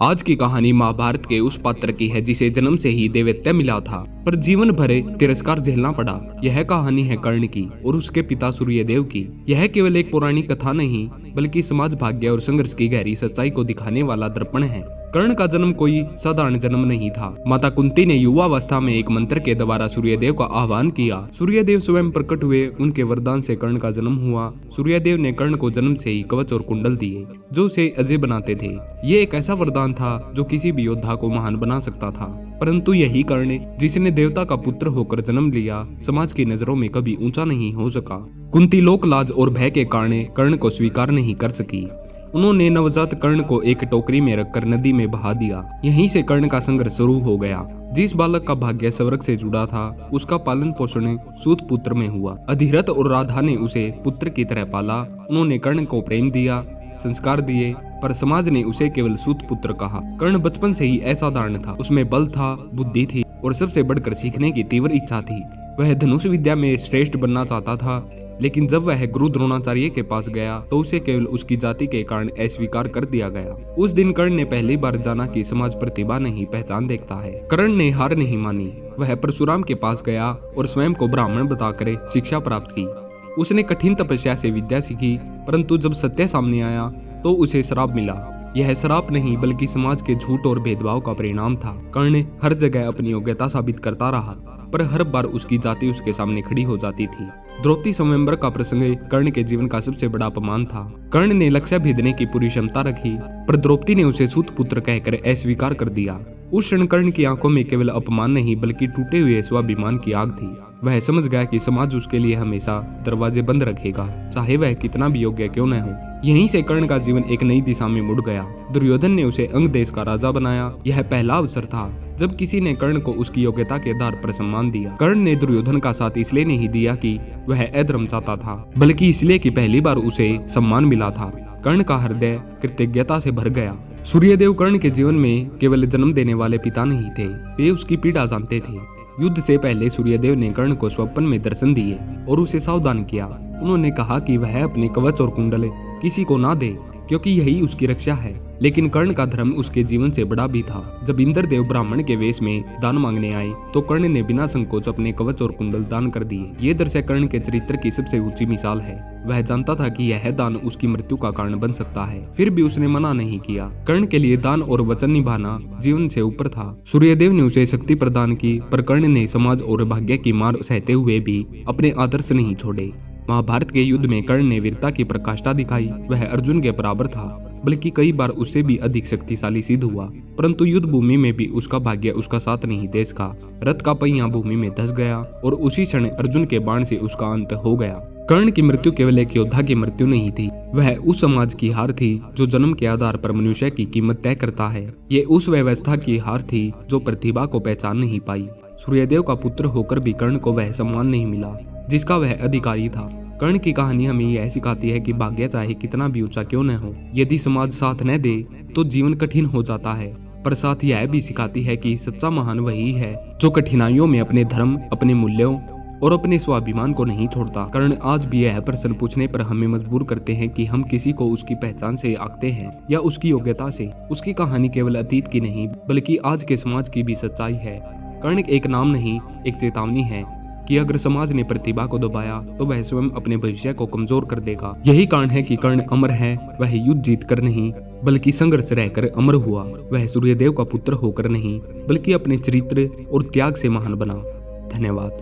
आज की कहानी महाभारत के उस पात्र की है जिसे जन्म से ही देवत्य मिला था पर जीवन भर तिरस्कार झेलना पड़ा। यह कहानी है कर्ण की और उसके पिता सूर्यदेव की। यह केवल एक पुरानी कथा नहीं बल्कि समाज, भाग्य और संघर्ष की गहरी सच्चाई को दिखाने वाला दर्पण है। कर्ण का जन्म कोई साधारण जन्म नहीं था। माता कुंती ने युवावस्था में एक मंत्र के द्वारा सूर्यदेव का आह्वान किया। सूर्यदेव स्वयं प्रकट हुए। उनके वरदान से कर्ण का जन्म हुआ। सूर्यदेव ने कर्ण को जन्म से ही कवच और कुंडल दिए जो उसे अजय बनाते थे। ये एक ऐसा वरदान था जो किसी भी योद्धा को महान बना सकता था। परंतु यही कर्ण, जिसने देवता का पुत्र होकर जन्म लिया, समाज की नजरों में कभी ऊंचा नहीं हो सका। कुंती लोक लाज और भय के कारण कर्ण को स्वीकार नहीं कर सकी। उन्होंने नवजात कर्ण को एक टोकरी में रखकर नदी में बहा दिया। यहीं से कर्ण का संघर्ष शुरू हो गया। जिस बालक का भाग्य स्वर्ग से जुड़ा था उसका पालन पोषण सूत पुत्र में हुआ। अधिरथ और राधा ने उसे पुत्र की तरह पाला। उन्होंने कर्ण को प्रेम दिया, संस्कार दिए, पर समाज ने उसे केवल सूत पुत्र कहा। कर्ण बचपन से ही असाधारण था। उसमें बल था, बुद्धि थी और सबसे बढ़कर सीखने की तीव्र इच्छा थी। वह धनुष विद्या में श्रेष्ठ बनना चाहता था, लेकिन जब वह गुरु द्रोणाचार्य के पास गया तो उसे केवल उसकी जाति के कारण अस्वीकार कर दिया गया। उस दिन कर्ण ने पहली बार जाना कि समाज प्रतिभा नहीं पहचान देखता है। कर्ण ने हार नहीं मानी। वह परशुराम के पास गया और स्वयं को ब्राह्मण बताकर शिक्षा प्राप्त की। उसने कठिन तपस्या से विद्या सीखी, परंतु जब सत्य सामने आया तो उसे श्राप मिला। यह श्राप नहीं बल्कि समाज के झूठ और भेदभाव का परिणाम था। कर्ण हर जगह अपनी योग्यता साबित करता रहा, पर हर बार उसकी जाति उसके सामने खड़ी हो जाती थी। द्रौपदी स्वयंवर का प्रसंग कर्ण के जीवन का सबसे बड़ा अपमान था। कर्ण ने लक्ष्य भेदने की पूरी क्षमता रखी, पर द्रौपदी ने उसे सूत पुत्र कहकर अस्वीकार कर दिया। उस क्षण कर्ण की आंखों में केवल अपमान नहीं बल्कि टूटे हुए स्वाभिमान की आग थी। वह समझ गया कि समाज उसके लिए हमेशा दरवाजे बंद रखेगा, चाहे वह कितना भी योग्य क्यों न हो। यहीं से कर्ण का जीवन एक नई दिशा में मुड़ गया। दुर्योधन ने उसे अंग देश का राजा बनाया। यह पहला अवसर था जब किसी ने कर्ण को उसकी योग्यता के आधार पर सम्मान दिया। कर्ण ने दुर्योधन का साथ इसलिए नहीं दिया कि वह अधर्म चाहता था, बल्कि इसलिए कि पहली बार उसे सम्मान मिला था। कर्ण का हृदय कृतज्ञता से भर गया। सूर्यदेव कर्ण के जीवन में केवल जन्म देने वाले पिता नहीं थे, वे उसकी पीड़ा जानते थे। युद्ध से पहले सूर्यदेव ने कर्ण को स्वप्न में दर्शन दिए और उसे सावधान किया। उन्होंने कहा कि वह अपने कवच और कुंडल किसी को ना दे, क्योंकि यही उसकी रक्षा है। लेकिन कर्ण का धर्म उसके जीवन से बड़ा भी था। जब इंद्रदेव ब्राह्मण के वेश में दान मांगने आए तो कर्ण ने बिना संकोच अपने कवच और कुंडल दान कर दिए। ये दृश्य कर्ण के चरित्र की सबसे ऊंची मिसाल है। वह जानता था कि यह दान उसकी मृत्यु का कारण बन सकता है, फिर भी उसने मना नहीं किया। कर्ण के लिए दान और वचन निभाना जीवन से ऊपर था। सूर्यदेव ने उसे शक्ति प्रदान की, पर कर्ण ने समाज और भाग्य की मार सहते हुए भी अपने आदर्श नहीं छोड़े। महाभारत के युद्ध में कर्ण ने वीरता की प्रकाष्ठा दिखाई। वह अर्जुन के बराबर था, बल्कि कई बार उससे भी अधिक शक्तिशाली सिद्ध हुआ। परंतु युद्ध भूमि में भी उसका भाग्य उसका साथ नहीं। देश का रथ का पहिया भूमि में धंस गया और उसी क्षण अर्जुन के बाण से उसका अंत हो गया। कर्ण की मृत्यु केवल एक योद्धा की मृत्यु नहीं थी, वह उस समाज की हार थी जो जन्म के आधार पर मनुष्य की कीमत तय करता है। ये उस व्यवस्था की हार थी जो प्रतिभा को पहचान नहीं पाई। सूर्यदेव का पुत्र होकर भी कर्ण को वह सम्मान नहीं मिला जिसका वह अधिकारी था। कर्ण की कहानी हमें यह सिखाती है कि भाग्य चाहे कितना भी ऊंचा क्यों न हो, यदि समाज साथ न दे तो जीवन कठिन हो जाता है। पर साथ यह भी सिखाती है कि सच्चा महान वही है जो कठिनाइयों में अपने धर्म, अपने मूल्यों और अपने स्वाभिमान को नहीं छोड़ता। कर्ण आज भी यह प्रश्न पूछने पर हमें मजबूर करते हैं कि हम किसी को उसकी पहचान से आंकते हैं या उसकी योग्यता से। उसकी कहानी केवल अतीत की नहीं बल्कि आज के समाज की भी सच्चाई है। कर्ण एक नाम नहीं, एक चेतावनी है कि अगर समाज ने प्रतिभा को दबाया तो वह स्वयं अपने भविष्य को कमजोर कर देगा। यही कारण है कि कर्ण अमर है। वह युद्ध जीत कर नहीं बल्कि संघर्ष रहकर अमर हुआ। वह सूर्यदेव का पुत्र होकर नहीं बल्कि अपने चरित्र और त्याग से महान बना। धन्यवाद।